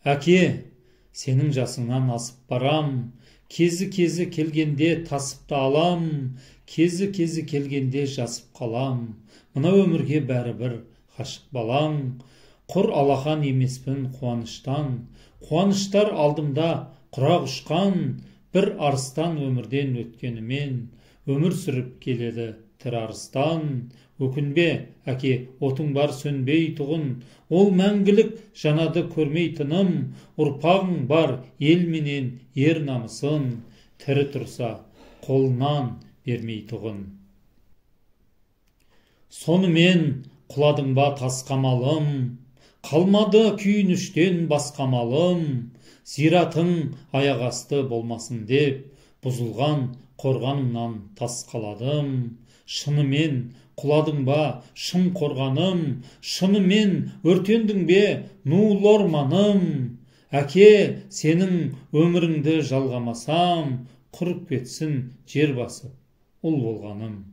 Әке, сенің жасыңнан асып барам, кезі келгенде тасып та алам, кезі келгенде жасып қалам, мына өмірге бәрібір ғашық балаң. Құр алақан емеспін қуаныштан, қуаныштар алдымда құрақ ұшқан, бір арыстан өмірден өткенімен, өмір сүріп келеді тірі арыстан. Өкінбе, әке, отың бар сөнбей тұғын, ол мәңгілік жанады көрмей тыным, ұрпағың бар ел менен ер намысын, тірі тұрса қолынан бермей тұғын. Сонымен құладың ба тас қамалым, қалмады күйініштен басқа малым, зиратың аяқ асты болмасын деп, бұзылған қорғанымнан тас қаладым. Шынымен құладың ба шын қорғаным, шынымен өртендің бе нулы орманым. Әке, сенің өміріңді жалғамасам, құрып кетсін жер басып ұл болғаным.